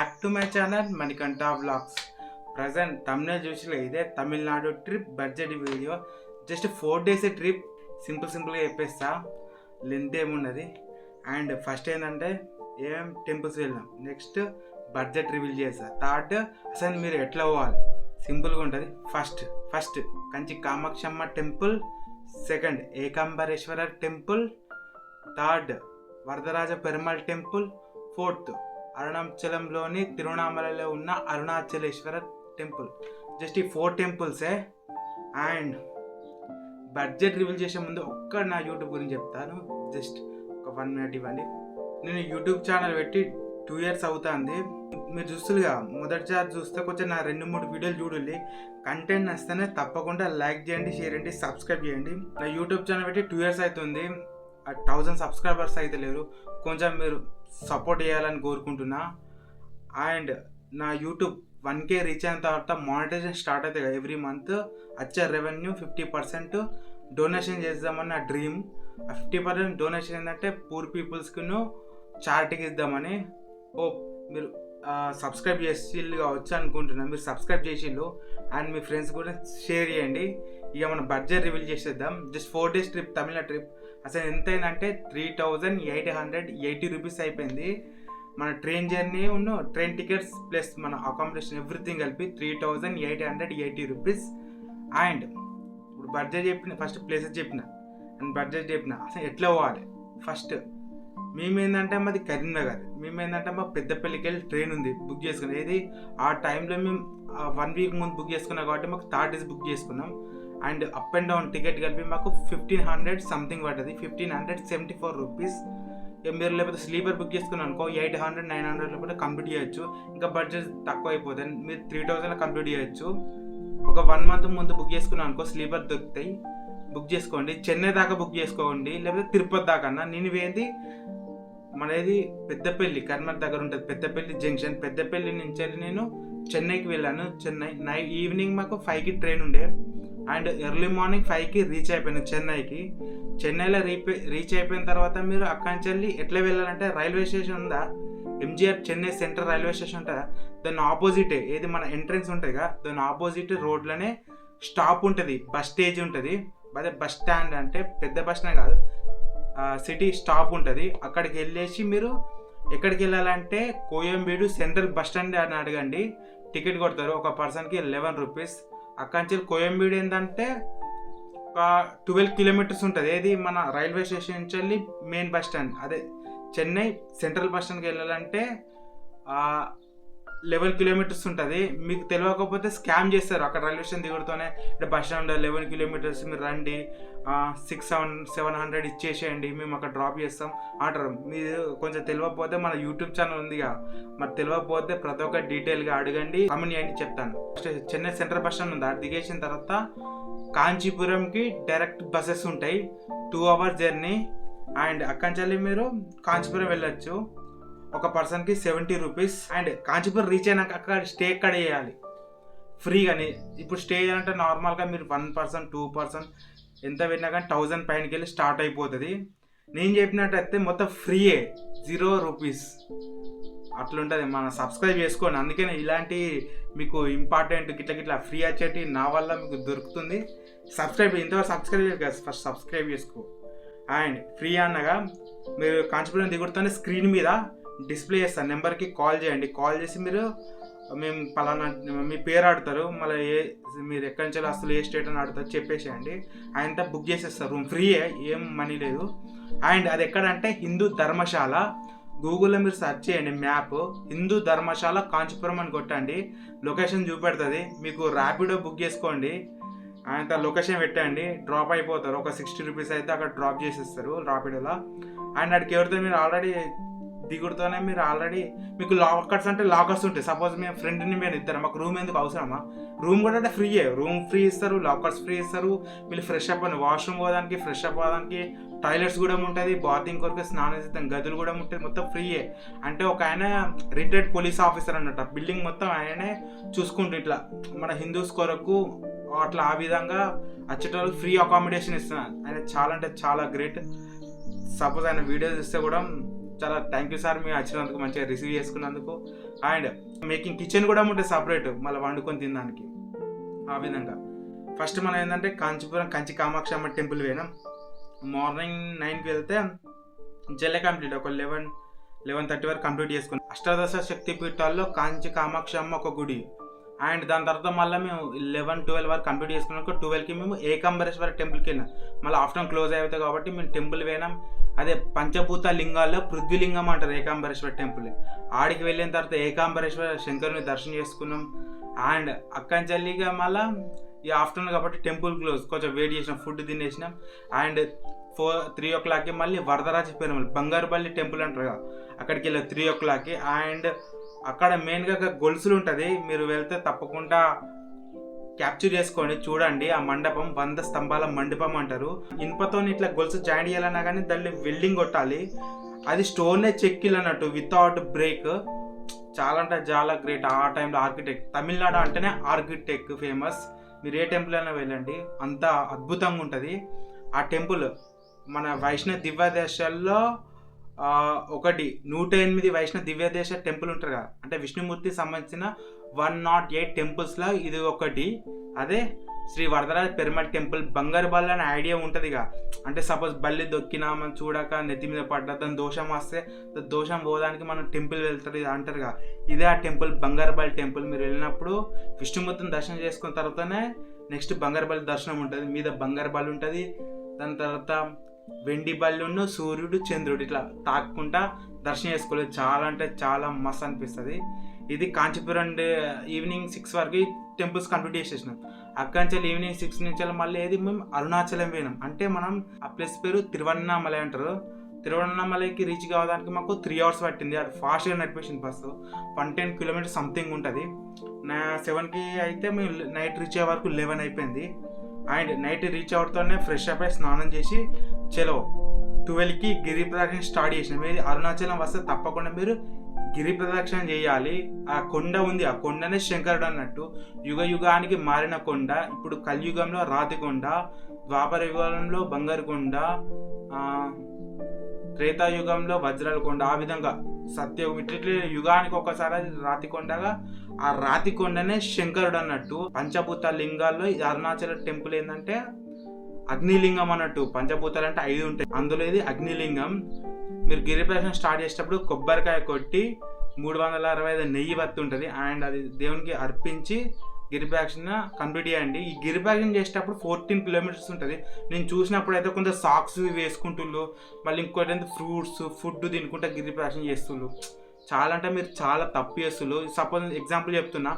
Back to my channel Manikanta vlogs. Present తమిళ చూసిలో ఇదే Tamil Nadu trip budget video. Just 4 days trip, సింపుల్గా చెప్పేస్తా, లెంత్ ఏమున్నది. అండ్ ఫస్ట్ ఏంటంటే ఏం టెంపుల్స్ వెళ్ళాం, నెక్స్ట్ బడ్జెట్ రివీల్ చేస్తా, థర్డ్ అసలు మీరు ఎట్లా పోవాలి సింపుల్గా ఉంటుంది. First Kanchi Kamakshamma temple, second Ekambareswara temple, third Varadaraja Perumal temple, fourth అరుణాచలంలోని తిరువణామలలో ఉన్న అరుణాచలేశ్వర టెంపుల్. జస్ట్ ఈ 4 టెంపుల్సే. అండ్ బడ్జెట్ రివీల్ చేసే ముందు ఒక్క నా యూట్యూబ్ గురించి చెప్తాను, జస్ట్ ఒక 1 minute ఇవ్వండి. నేను యూట్యూబ్ ఛానల్ పెట్టి 2 years అవుతుంది. మీరు చూస్తులుగా మొదటిసారి చూస్తే కొంచెం నా 2-3 వీడియోలు చూడండి. కంటెంట్ నచ్చితేనే తప్పకుండా లైక్ చేయండి, షేర్ చేయండి, సబ్స్క్రైబ్ చేయండి. నా యూట్యూబ్ ఛానల్ పెట్టి 2 years అవుతుంది, 1000 subscribers అయితే లేరు. కొంచెం మీరు సపోర్ట్ చేయాలని కోరుకుంటున్నా. అండ్ నా యూట్యూబ్ 1K రీచ్ అయిన తర్వాత మానిటైజేషన్ స్టార్ట్ అవుతుంది కదా, ఎవ్రీ మంత్ వచ్చే రెవెన్యూ 50% డొనేషన్ చేద్దామని నా డ్రీమ్. ఆ 50% డొనేషన్ ఏంటంటే పూర్ పీపుల్స్కిను చారిటీకి ఇద్దామని. మీరు సబ్స్క్రైబ్ చేసిళ్ళు కావచ్చు అనుకుంటున్నాను. మీరు సబ్స్క్రైబ్ చేసిళ్ళు అండ్ మీ ఫ్రెండ్స్ కూడా షేర్ చేయండి. ఇక మనం బడ్జెట్ రివీల్ చేసేద్దాం. జస్ట్ 4 days ట్రిప్, తమిళ ట్రిప్. అసలు ఎంత అయిందంటే 3880 rupees అయిపోయింది. మన ట్రైన్ జర్నీ ఉన్న ట్రైన్ టికెట్స్ ప్లస్ మన అకామిడేషన్ ఎవ్రీథింగ్ కలిపి 3880 rupees. అండ్ ఇప్పుడు బడ్జెట్ చెప్పిన, ఫస్ట్ ప్లేసెస్ చెప్పిన అండ్ బడ్జెట్ చెప్పిన. అసలు ఎట్లా పోవాలి? ఫస్ట్ మేమేందంటే మాది కరీంనగర్, మేమేందంటే మా పెద్దపల్లికి వెళ్ళి ట్రైన్ ఉంది బుక్ చేసుకున్నాం. ఏది ఆ టైంలో మేము 1 week ముందు బుక్ చేసుకున్నాం కాబట్టి మాకు 3 days బుక్ చేసుకున్నాం. And up and down ticket కలిపి మాకు 1500 సంథింగ్ పడ్డది, 1574 rupees. ఇక మీరు లేకపోతే స్లీపర్ బుక్ చేసుకున్నాను అనుకో 800-900 లోపల కంప్లీట్ చేయొచ్చు. ఇంకా బడ్జెట్ తక్కువ అయిపోతుంది, మీరు 3000 కంప్లీట్ చేయొచ్చు. ఒక 1 month ముందు బుక్ చేసుకున్నాను అనుకో స్లీపర్ దొరుకుతాయి, బుక్ చేసుకోండి. చెన్నై దాకా బుక్ చేసుకోండి, లేకపోతే తిరుపతి దాకా అన్న. నేను ఏంది మనది పెద్దపల్లి, కర్నూలు దగ్గర ఉంటుంది పెద్దపల్లి జంక్షన్. పెద్దపల్లి నుంచి నేను చెన్నైకి వెళ్ళాను. చెన్నై ఈవినింగ్ మాకు 5కి ట్రైన్ ఉండే. అండ్ ఎర్లీ మార్నింగ్ 5కి రీచ్ అయిపోయాను చెన్నైకి. చెన్నైలో రీచ్ అయిపోయిన తర్వాత మీరు అక్కడి నుంచి వెళ్ళి ఎట్లా వెళ్ళాలంటే రైల్వే స్టేషన్ ఉందా, MGR Chennai central railway station ఉంటుందా, దాని ఆపోజిటే ఏది మన ఎంట్రన్స్ ఉంటుంది కదా, దాని ఆపోజిట్ రోడ్లోనే స్టాప్ ఉంటుంది, బస్ స్టేజ్ ఉంటుంది. అదే బస్ స్టాండ్ అంటే పెద్ద బస్ స్టాండ్ కాదు, సిటీ స్టాప్ ఉంటుంది. అక్కడికి వెళ్ళేసి మీరు ఎక్కడికి వెళ్ళాలంటే కోయంబేడు సెంట్రల్ బస్ స్టాండ్ అని అడగండి, టికెట్ కొడతారు. ఒక పర్సన్కి 11 rupees. అక్కడి నుంచి కోయంబేడు ఏంటంటే ఒక 12 kilometers ఉంటుంది. ఏది మన రైల్వే స్టేషన్ నుంచి వెళ్ళి మెయిన్ బస్ స్టాండ్, అదే చెన్నై సెంట్రల్ బస్ స్టాండ్కి వెళ్ళాలంటే 11 kilometers ఉంటుంది. మీకు తెలియకపోతే స్కామ్ చేస్తారు అక్కడ రైల్వే స్టేషన్ దిగుడుతోనే. అంటే బస్ స్టాండ్ 11 kilometers మీరు రండి, 600-700 ఇచ్చేసేయండి, మేము అక్కడ డ్రాప్ చేస్తాం అంటారు. మీరు కొంచెం తెలియకపోతే మన యూట్యూబ్ ఛానల్ ఉందిగా, మరి తెలియకపోతే ప్రతి ఒక్క డీటెయిల్గా అడగండి, కమెంట్ చేయండి, చెప్తాను. చెన్నై సెంట్రల్ బస్ స్టాండ్ ఉంది, అది దిగేసిన తర్వాత కాంచీపురంకి డైరెక్ట్ బస్సెస్ ఉంటాయి, 2 hours జర్నీ. అండ్ అక్కడి నుంచి మీరు కాంచీపురం వెళ్ళొచ్చు. ఒక పర్సన్కి 70 rupees. అండ్ కాంచీపురం రీచ్ అయినాక అక్కడ స్టే ఎక్కడ చేయాలి ఫ్రీగాని. ఇప్పుడు స్టే చేయాలంటే నార్మల్గా మీరు 1 person 2 person ఎంత వెళ్ళినా కానీ 1000 పైనకి వెళ్ళి స్టార్ట్ అయిపోతుంది. నేను చెప్పినట్టయితే మొత్తం ఫ్రీయే, 0 rupees అట్లుంటుంది. మనం సబ్స్క్రైబ్ చేసుకోండి, అందుకనే ఇలాంటి మీకు ఇంపార్టెంట్ గిట్లా ఫ్రీ వచ్చేటి నా వల్ల మీకు దొరుకుతుంది. ఇంతవరకు సబ్స్క్రైబ్ చేయరు కదా, ఫస్ట్ సబ్స్క్రైబ్ చేసుకో. అండ్ ఫ్రీ అన్నగా మీరు కాంచీపురం దిగుడుతోనే స్క్రీన్ మీద డిస్ప్లే చేస్తాను, నెంబర్కి కాల్ చేయండి. కాల్ చేసి మీరు మేము పలానా మీ పేరు ఆడతారు, మళ్ళీ మీరు ఎక్కడి నుంచి అసలు ఏ స్టేట్ అని ఆడుతారు చెప్పేసేయండి, ఆయనంతా బుక్ చేసేస్తారు. రూమ్ ఫ్రీయే, ఏం మనీ లేదు. అండ్ అది ఎక్కడంటే హిందూ ధర్మశాల. గూగుల్లో మీరు సెర్చ్ చేయండి మ్యాప్, హిందూ ధర్మశాల కాంచీపురం అని కొట్టండి, లొకేషన్ చూపెడుతుంది. మీకు ర్యాపిడో బుక్ చేసుకోండి, ఆయన లొకేషన్ పెట్టండి, డ్రాప్ అయిపోతారు. ఒక 60 rupees అయితే అక్కడ డ్రాప్ చేసేస్తారు ర్యాపిడోలో. అండ్ అక్కడికి ఎవరితో మీరు ఆల్రెడీ దిగుడుతోనే మీరు ఆల్రెడీ మీకు లాకర్స్ అంటే లాకర్స్ ఉంటాయి. సపోజ్ మేము ఫ్రెండ్ని మేము ఇద్దరు, మాకు రూమ్ ఎందుకు అవసరమా, రూమ్ కూడా అంటే ఫ్రీయే, రూమ్ ఫ్రీ ఇస్తారు, లాకర్స్ ఫ్రీ ఇస్తారు. మీరు ఫ్రెష్ అప్ అని వాష్రూమ్ పోవడానికి, ఫ్రెష్ అప్ అవ్వడానికి టాయిలెట్స్ కూడా ఉంటుంది, బాతింగ్ కొరకు స్నానం చేద్దాం గదులు కూడా ఉంటుంది, మొత్తం ఫ్రీయే. అంటే ఒక ఆయన రిటైర్డ్ పోలీస్ ఆఫీసర్ అన్నట్టు, బిల్డింగ్ మొత్తం ఆయనే చూసుకుంటూ ఇట్లా మన హిందూస్ కొరకు అట్లా ఆ విధంగా వచ్చేటోళ్ళకి ఫ్రీ అకామిడేషన్ ఇస్తున్నారు. ఆయన చాలా అంటే చాలా గ్రేట్. సపోజ్ ఆయన వీడియో చూస్తే కూడా చాలా థ్యాంక్ యూ సార్, మీరు వచ్చినందుకు, మంచిగా రిసీవ్ చేసుకున్నందుకు. అండ్ మేకింగ్ కిచెన్ కూడా ఉంటుంది సపరేట్, మళ్ళీ వండుకొని తినడానికి. ఆ విధంగా ఫస్ట్ మనం ఏంటంటే కాంచీపురం కంచి కామాక్షి అమ్మ టెంపుల్ పోయినాం. మార్నింగ్ 9కి వెళ్తే జల్లె కంప్లీట్ ఒక 11:30 వరకు కంప్లీట్ చేసుకున్నాం. అష్టాదశ శక్తి పీఠాల్లో కాంచి కామాక్షి అమ్మ ఒక గుడి. అండ్ దాని తర్వాత మళ్ళీ మేము 11-12 వరకు కంప్లీట్ చేసుకున్నాక 12కి మేము ఏకాంబరేశ్వర టెంపుల్కి వెళ్ళినాం. మళ్ళీ ఆఫ్టర్నూన్ క్లోజ్ అవుతాయి కాబట్టి మేము టెంపుల్ పోయినాం. అదే పంచభూత లింగాల్లో పృథ్వీలింగం అంటారు ఏకాంబరేశ్వర టెంపుల్. ఆడికి వెళ్ళిన తర్వాత ఏకాంబరేశ్వర శంకరుని దర్శనం చేసుకున్నాం. అండ్ అక్కంచెల్లిగా మళ్ళీ ఈ ఆఫ్టర్నూన్ కాబట్టి టెంపుల్ క్లోజ్, కొంచెం వెయిట్ చేసినాం, ఫుడ్ తినేసినాం. అండ్ 3 o'clockకి మళ్ళీ వరదరాజ పెరుమల్ బంగారుపల్లి టెంపుల్ అంటారు కదా, అక్కడికి వెళ్ళాం 3 o'clockకి. అండ్ అక్కడ మెయిన్గా గొలుసులు ఉంటుంది, మీరు వెళ్తే తప్పకుండా క్యాప్చర్ చేసుకోండి, చూడండి. ఆ మండపం 100 స్తంభాల మండపం అంటారు. ఇనుపతో ఇట్లా గొలుసు జాయిన్ చేయాలన్నా కానీ దాన్ని వెల్డింగ్ కొట్టాలి. అది స్టోన్నే చెక్కిల్ అన్నట్టు వితౌట్ బ్రేక్. చాలా అంటే చాలా గ్రేట్. ఆ టైంలో ఆర్కిటెక్ట్, తమిళనాడు అంటేనే ఆర్కిటెక్ట్ ఫేమస్. మీరు ఏ టెంపుల్ అయినా వెళ్ళండి, అంత అద్భుతంగా ఉంటుంది ఆ టెంపుల్. మన వైష్ణవ దివ్యదేశాల్లో 108 వైష్ణవ దివ్యదేశ టెంపుల్ ఉంటారు కదా, అంటే విష్ణుమూర్తికి సంబంధించిన 108 టెంపుల్స్లో ఇది ఒకటి. అదే శ్రీ వరదరాజ పెరుమల్ టెంపుల్. బంగారు బల్లి అనే ఐడియా ఉంటుందిగా, అంటే సపోజ్ బల్లి దొక్కినా మనం చూడక నెత్తి మీద పడ్డా దాని దోషం వస్తే దోషం పోవడానికి మనం టెంపుల్ వెళ్తారు ఇది అంటారుగా, ఇదే ఆ టెంపుల్ బంగారు బల్లి టెంపుల్. మీరు వెళ్ళినప్పుడు విష్ణుమూర్తిని దర్శనం చేసుకున్న తర్వాతనే నెక్స్ట్ బంగారు బల్లి దర్శనం ఉంటుంది. మీద బంగారు బల్లి ఉంటుంది, దాని తర్వాత వెండి బల్లును సూర్యుడు చంద్రుడు ఇట్లా తాక్కుంటా దర్శనం చేసుకోలేదు. చాలా అంటే చాలా మస్తు అనిపిస్తుంది. ఇది కాంచీపురం ఈవినింగ్ 6 వరకు టెంపుల్స్ కంప్లీట్ చేసేసినాం. అక్కడి నుంచి ఈవినింగ్ 6 నుంచి మళ్ళీ ఏది మేము అరుణాచలం పోయినాం. అంటే మనం ఆ ప్లేస్ పేరు తిరువన్నామలై అంటారు. తిరువన్నామలైకి రీచ్ కావడానికి మాకు 3 hours పట్టింది. అది ఫాస్ట్గా నడిపేసింది బస్సు. 110 kilometers సంథింగ్ ఉంటుంది. 7కి అయితే మేము నైట్ రీచ్ అయ్యే వరకు 11 అయిపోయింది. అండ్ నైట్ రీచ్ అవడంతోనే ఫ్రెష్ అప్ అయి స్నానం చేసి చలో 12కి గిరి ప్రదక్షిణ స్టార్ట్ చేసినాం. ఇది అరుణాచలం వస్తే తప్పకుండా మీరు గిరి ప్రదక్షిణ చేయాలి. ఆ కొండ ఉంది, ఆ కొండనే శంకరుడు అన్నట్టు. యుగ యుగానికి మారిన కొండ. ఇప్పుడు కలియుగంలో రాతి కొండ, ద్వాపర యుగంలో బంగారు కొండ, త్రేతాయుగంలో వజ్రాల కొండ. ఆ విధంగా సత్యయుగం ఇట్లా యుగానికి ఒకసారి రాతి కొండగా, ఆ రాతి కొండనే శంకరుడు అన్నట్టు. పంచభూత లింగాల్లో అరుణాచల టెంపుల్ ఏంటంటే అగ్నిలింగం అన్నట్టు. పంచభూతాలు అంటే 5 ఉంటాయి, అందులో ఇది అగ్నిలింగం. మీరు గిరి ప్రదక్షిణ స్టార్ట్ చేసేటప్పుడు కొబ్బరికాయ కొట్టి 365 నెయ్యి వత్తి ఉంటుంది. అండ్ అది దేవునికి అర్పించి గిరి ప్రదక్షిణ కంప్లీట్ చేయండి. ఈ గిరి ప్రదక్షిణ చేసేటప్పుడు 14 kilometers ఉంటుంది. నేను చూసినప్పుడు అయితే కొంత సాక్స్ వేసుకుంటుళ్ళు, మళ్ళీ ఇంకోటి అయితే ఫ్రూట్స్ ఫుడ్ తినుకుంటా గిరి ప్రదక్షిణ చేస్తుళ్ళు. చాలా అంటే మీరు చాలా తప్పు చేస్తుళ్ళు. సపోజ్ ఎగ్జాంపుల్ చెప్తున్నా,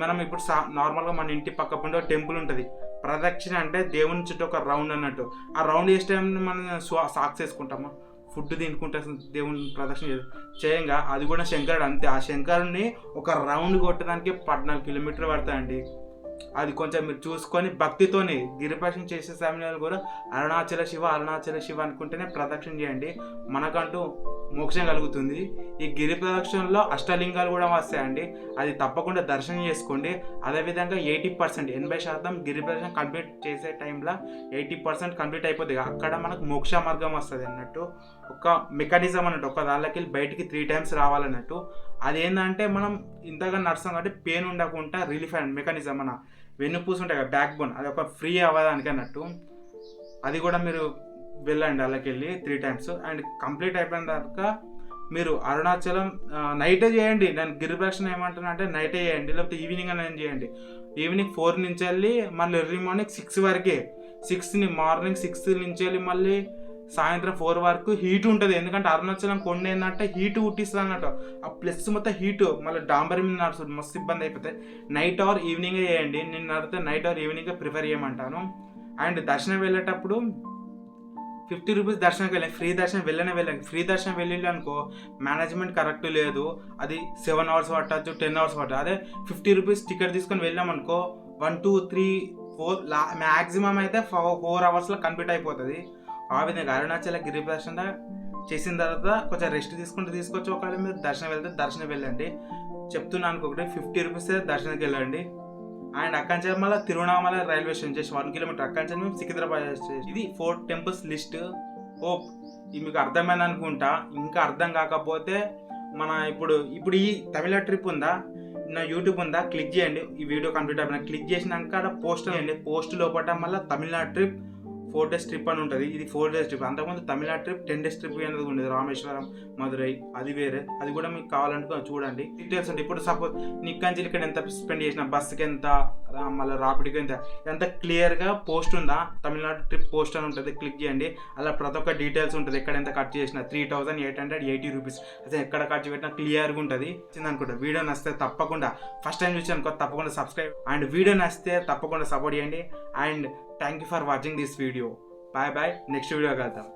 మనం ఇప్పుడు నార్మల్గా మన ఇంటి పక్క పండు టెంపుల్ ఉంటుంది. ప్రదక్షిణ అంటే దేవుని చుట్టూ ఒక రౌండ్ అన్నట్టు. ఆ రౌండ్ చేసే టైం మనం సాక్స్ వేసుకుంటామా, ఫుడ్ తినుకుంటే దేవుని ప్రదక్షిణ చేయంగా, అది కూడా శంకరుడు అంతే. ఆ శంకరుడిని ఒక రౌండ్ కొట్టడానికి 14 kilometers పడతాయండి. అది కొంచెం మీరు చూసుకొని భక్తితోని గిరి ప్రదక్షిణ చేసే సమయంలో కూడా అరుణాచల శివ అరుణాచల శివ అనుకుంటేనే ప్రదక్షిణ చేయండి, మనకంటూ మోక్షం కలుగుతుంది. ఈ గిరి ప్రదక్షిణలో అష్టలింగాలు కూడా వస్తాయండి, అది తప్పకుండా దర్శనం చేసుకోండి. అదేవిధంగా 80% గిరి ప్రదక్షిణ కంప్లీట్ చేసే టైంలో 80% కంప్లీట్ అయిపోతుంది. అక్కడ మనకు మోక్ష మార్గం వస్తుంది అన్నట్టు. ఒక మెకానిజం అన్నట్టు, ఒక దాళ్ళకి వెళ్ళి బయటికి 3 times రావాలన్నట్టు. అదేంటంటే మనం ఇంతగా నడుస్తాం కాబట్టి పెయిన్ ఉండకుండా రిలీఫ్ అండ్ మెకానిజం, మన వెన్నుపూస ఉంటాయి కదా, బ్యాక్ బోన్, అది ఒక ఫ్రీ అవ్వడానికి అన్నట్టు. అది కూడా మీరు వెళ్ళండి అలాకి వెళ్ళి 3 times. అండ్ కంప్లీట్ అయిపోయిన తర్వాత మీరు అరుణాచలం నైటే చేయండి. నేను గిరి ప్రదక్షిణ ఏమంటున్నా అంటే నైటే చేయండి, లేకపోతే ఈవినింగ్ అనేది చేయండి. ఈవినింగ్ 4 నుంచి వెళ్ళి మళ్ళీ ఎర్లీ మార్నింగ్ 6 వరకే. మార్నింగ్ 6 నుంచి వెళ్ళి మళ్ళీ సాయంత్రం 4 వరకు హీట్ ఉంటుంది. ఎందుకంటే అరుణాచలం కొండ ఏంటంటే హీట్ పుట్టిస్తుంది అన్నట్టు. ఆ ప్లస్ మొత్తం హీటు, మళ్ళీ డాంబర్ మీద నడుస్తుంది, మస్తు ఇబ్బంది అయిపోతాయి. నైట్ ఆర్ ఈవినింగే చేయండి. నేను నడితే నైట్ ఆర్ ఈవినింగే ప్రిఫర్ చేయమంటాను. అండ్ దర్శనం వెళ్ళేటప్పుడు 50 rupees దర్శనంకి వెళ్ళండి. ఫ్రీ దర్శనం వెళ్ళండి. ఫ్రీ దర్శనం వెళ్ళింది అనుకో, మేనేజ్మెంట్ కరెక్ట్ లేదు, అది 7 hours పట్టచ్చు, 10 hours పట్టచ్చు. అదే 50 rupees టికెట్ తీసుకొని వెళ్ళామనుకో 1, 2, 3, 4 మ్యాక్సిమం అయితే 4 hours కంప్లీట్ అయిపోతుంది. ఆ విధంగా అరుణాచల గిరి ప్రదక్షిణ చేసిన తర్వాత కొంచెం రెస్ట్ తీసుకొచ్చి ఒకవేళ మీరు దర్శనం వెళ్తే దర్శనం వెళ్ళండి. చెప్తున్నాను అనుకోకటి 50 rupees దర్శనానికి వెళ్ళండి. అండ్ అక్కడి నుంచి మళ్ళీ తిరువన్నామలై రైల్వే స్టేషన్ చేసి 1 kilometer. అక్కడి నుంచి మేము సికింద్రాబాద్. ఇది 4 temples లిస్ట్. హోప్ ఇది మీకు అర్థమైంది అనుకుంటా. ఇంకా అర్థం కాకపోతే మన ఇప్పుడు ఈ తమిళనాడు ట్రిప్ ఉందా, నా యూట్యూబ్ ఉందా, క్లిక్ చేయండి. ఈ వీడియో కంప్లీట్ అయిపోయినా క్లిక్ చేసినాక పోస్ట్ చేయండి. పోస్ట్ లోపల మళ్ళీ తమిళనాడు ట్రిప్ 4 days ట్రిప్ అని ఉంటుంది. ఇది 4 days ట్రిప్. అంతకుముందు తమిళనాడు ట్రిప్ 10 days ట్రిప్ అనేది ఉండేది, రామేశ్వరం, మదురై, అది వేరే. అది కూడా మీకు కావాలంటే చూడండి, డీటెయిల్స్ ఉంటాయి. ఇప్పుడు సపోజ్ నిక్కంచి ఇక్కడ ఎంత స్పెండ్ చేసిన, బస్సుకి ఎంత, మళ్ళీ రాపిడికి ఎంత క్లియర్గా పోస్ట్ ఉందా, తమిళనాడు ట్రిప్ పోస్ట్ అని ఉంటుంది. క్లిక్ చేయండి. అలా ప్రతి ఒక్క డీటెయిల్స్ ఉంటుంది. ఎక్కడ ఎంత ఖర్చు చేసిన 3880 రూపీస్. అదే ఎక్కడ ఖర్చు పెట్టినా క్లియర్గా ఉంటుంది. అనుకుంటా వీడియో నచ్చితే తప్పకుండా, ఫస్ట్ టైం చూసాను తప్పకుండా సబ్స్క్రైబ్, అండ్ వీడియో నచ్చితే తప్పకుండా సపోర్ట్ చేయండి. And thank you for watching this video. Bye bye, next video కలుద్దాం.